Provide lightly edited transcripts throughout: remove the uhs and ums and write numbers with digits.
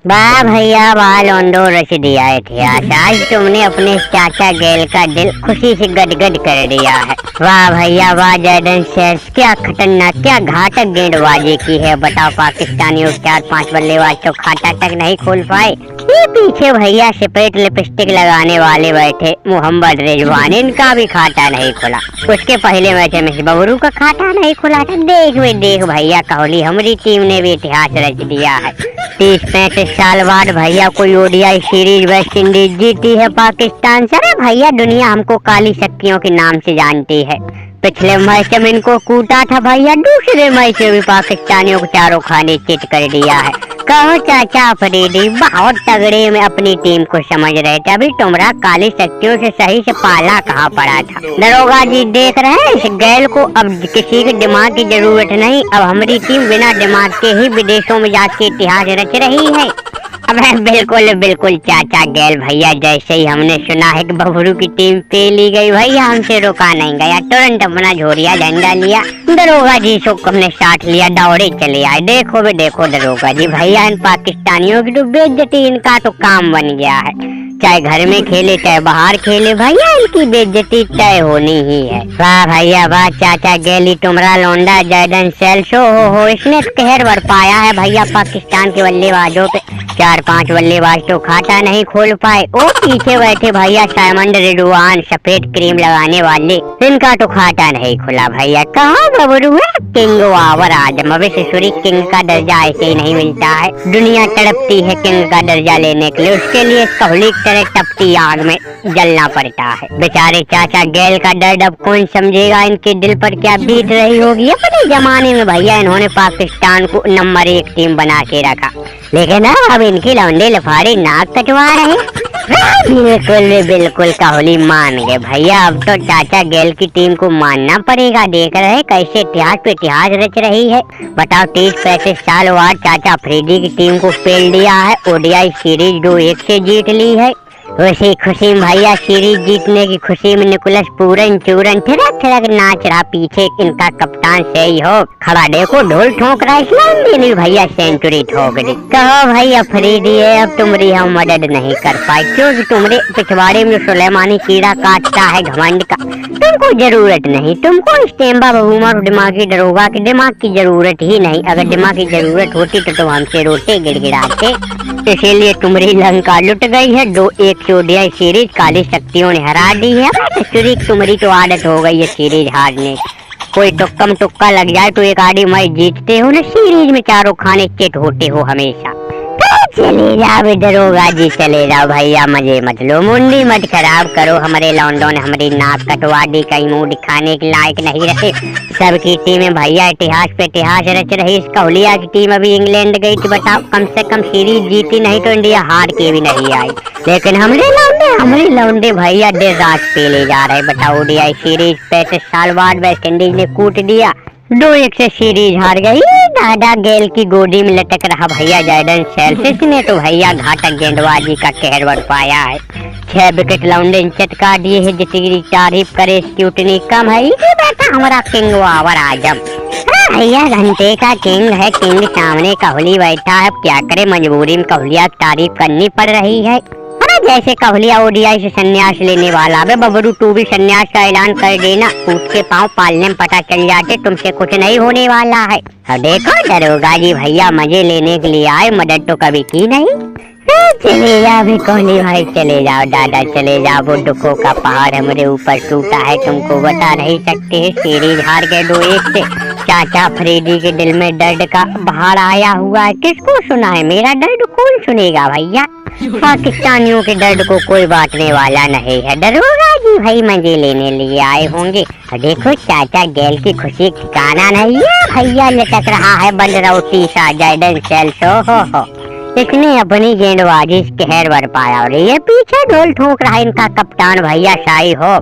वाह भैया वाह लौंडो रच दिया इतिहास। आज तुमने अपने चाचा गेल का दिल खुशी से गदगद कर दिया है। वाह भैया वाह जॉर्डन शेल्स, क्या खतरनाक क्या घातक गेंदबाजी की है। बताओ पाकिस्तानियों 4-5 बल्लेबाज तो खाता तक नहीं खोल पाए। ये पीछे भैया सफेद लिपस्टिक लगाने वाले बैठे मोहम्मद रिजवान, इनका भी खाता नहीं खुला। उसके पहले मैच में बबरू का खाता नहीं खुला था। देख भैया कोहली हमारी टीम ने भी इतिहास रच दिया है। 30-35 साल बाद भैया कोई ओडीआई सीरीज वेस्ट इंडीज जीती है पाकिस्तान से। अरे भैया दुनिया हमको काली शक्तियों के नाम से जानती है। पिछले मैच में इनको कूटा था भैया, दूसरे मैच में भी पाकिस्तानियों को चारों खाने चित कर दिया है। कहो चाचा अफरीदी बहुत तगड़े में अपनी टीम को समझ रहे थे। अभी तुमरा काली शक्तियों से सही से पाला कहाँ पड़ा था। दरोगा जी देख रहे हैं इस गैल को, अब किसी के दिमाग की जरूरत नहीं। अब हमारी टीम बिना दिमाग के ही विदेशों में जाके इतिहास रच रही है। अब बिल्कुल चाचा गेल भैया, जैसे ही हमने सुना है कि बबरू की टीम पे ली गई भैया हमसे रोका नहीं गया। तुरंत अपना झोरिया झंडा लिया, दरोगा जी को हमने साथ लिया, दौड़े चले आए। देखो दरोगा जी भैया इन पाकिस्तानियों की तो बेइज्जती इनका तो काम बन गया है। चाहे घर में खेले चाहे बाहर खेले भैया इनकी बेइज्जती तय होनी ही है। वाह भैया वाह चाचा गेली तुमरा लौंडा जॉर्डन शेल्स हो इसने कहर बरपाया है भैया पाकिस्तान के बल्लेबाजों पे। 4-5 बल्लेबाज तो खाता नहीं खोल पाए। ओ पीछे बैठे भैया साइमन रिजवान सफेद क्रीम लगाने वाले, इनका तो खाता नहीं खुला भैया। कहाँ बबरू है किंग ओवर आजम। अभी सिसुरी किंग का दर्जा ऐसे ही नहीं मिलता है। दुनिया तड़पती है किंग का दर्जा लेने के लिए, उसके लिए कोहली तरह तपती आग में जलना पड़ता है। बेचारे चाचा गेल का दर्द अब कौन समझेगा। इनके दिल पर क्या बीत रही होगी। अपने जमाने में भैया इन्होंने पाकिस्तान को नंबर 1 टीम बना के रखा, लेकिन अब इनकी लौंडे लफाड़े नाक कटवा रहे। बिल्कुल कोहली मान गए भैया। अब तो चाचा गेल की टीम को मानना पड़ेगा। देख रहे कैसे इतिहास पे इतिहास रच रही है। बताओ 30-35 साल बाद चाचा अफरीदी की टीम को फेल दिया है। ओडीआई सीरीज 2-1 से जीत ली है। उसी खुशी में भैया सीरीज जीतने की खुशी में निकोलस पूरन चूरन थिरक नाच रहा पीछे इनका कप्तान सही हो खड़ा। देखो ढोल ठोक रहा है ने भैया सेंचुरी ठोक दी। कहो भाई अफरीदी है अब तुम्हारी हम मदद नहीं कर पाए, क्योंकि तुम्हारे पिछवाड़े में सुलेमानी कीड़ा काटता है घमंड का। तुमको जरूरत नहीं, तुमको इस टेम्बा बबूमा दिमागी दरोगा के दिमाग की जरूरत ही नहीं। अगर दिमाग की जरूरत होती तो तुम हमसे रोते गिड़गिड़ाते। इसीलिए तुम्हारी लंका लुट गई है। 2-1 ओडीआई सीरीज काली शक्तियों ने हरा दी है। तुम्हारी तो आदत हो गई है सीरीज हारने। कोई तुक्का लग जाए तो एक आधी मैच जीतते हो ना, सीरीज में चारों खाने चिट होते हो हमेशा। चले जाओ दरोगा जी चले जाओ भैया, मजे मत लो, मुंडी मत खराब करो। हमारे लौंडों ने हमारी नाक कटवा दी, कहीं मुंह दिखाने के लायक नहीं रहे। सबकी टीमें भैया इतिहास पे इतिहास रच रही। इस कोहलिया की टीम अभी इंग्लैंड गई थी। बताओ कम से कम सीरीज जीती नहीं तो इंडिया हार के भी नहीं आई। लेकिन हमारे लौंडे भैया देर रात पे ले जा रहे। बताओ ओडीआई सीरीज 35 साल बाद वेस्ट इंडीज ने कूट दिया, 2-1 से सीरीज हार गई। दादा गेल की गोदी में लटक रहा भैया जॉर्डन शेल्स ने तो भैया घातक गेंदबाजी का कहर बरपाया है। 6 विकेट लौंडे चटका दिए है। जितनी तारीफ करे इसकी उतनी कम है। इसे बैठा हमारा किंग ओवर आजम भैया, घंटे का किंग है। किंग सामने कोहली बैठा है। क्या करे मजबूरी में कोहलिया की तारीफ करनी पड़ रही है। जैसे कोहलिया ओडीआई से संन्यास लेने वाला है, बबरू तू भी संन्यास का ऐलान कर देना। कूद के पाँव पालने में पता चल जाते तुमसे कुछ नहीं होने वाला है। देखो दरोगा जी भैया मजे लेने के लिए आए, मदद तो कभी की नहीं। चले जाओ भी कोहली भाई चले जाओ, दादा चले जाओ। वो दुखों का पहाड़ हमारे ऊपर टूटा है, तुमको बता नहीं सकते। सीरीज हार गए 2-1 से। चाचा अफरीदी के दिल में दर्द का बहार आया हुआ है। किसको सुना है मेरा दर्द, कौन सुनेगा भैया। पाकिस्तानियों के दर्द को कोई बांटने वाला नहीं है। दरोगा जी भाई मजे लेने लिए आए होंगे। देखो चाचा गेल की खुशी ठिकाना नहीं है। भैया लटक रहा है बंदरौटी सा जॉर्डन शेल्स हो। इसने अपनी गेंदबाजी कहर बरपाया और ये पीछे ढोल ठोक रहा है इनका कप्तान भैया शाही हो।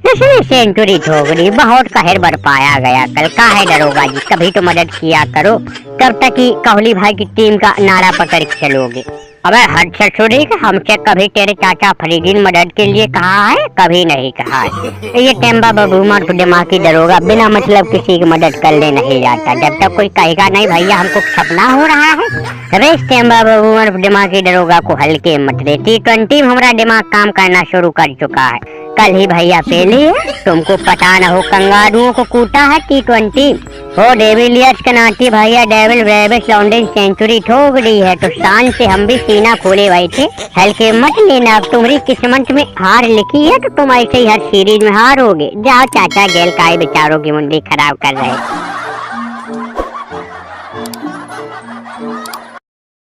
इसने सेंचुरी ठोक दी, बहुत कहर बरपाया गया। कल का है दरोगा जी, कभी तो मदद किया करो। कब तक ही कोहली भाई की टीम का नारा पकड़ के चलोगे। अबे हद ससुरी का, हमसे कभी तेरे चाचा फरीदी ने मदद के लिए कहा है? कभी नहीं कहा है। ये टेम्बा बबूमर दिमागी दरोगा बिना मतलब किसी की मदद करने नहीं जाता। जब तक कोई कहेगा नहीं भैया हमको सपना हो रहा है। अरे टेम्बा बबूमर दिमागी दरोगा को हल्के मत ले। T20 में हमारा दिमाग काम करना शुरू कर चुका है। कल ही भैया पहले तुमको पता न हो कंगारुओं को कूटा है T20। हो डेविलियर्स के नाती भैया डेविल ब्रेविस लॉन्डन सेंचुरी ठोक दी है, तो शान से हम भी सीना खोले बैठे। हल्के मत लेना, अब तुम्हारी किस्मत में हार लिखी है तो तुम ऐसे ही हर सीरीज में हारोगे। जाओ चाचा गेल का बेचारों की मुंडी खराब कर रहे।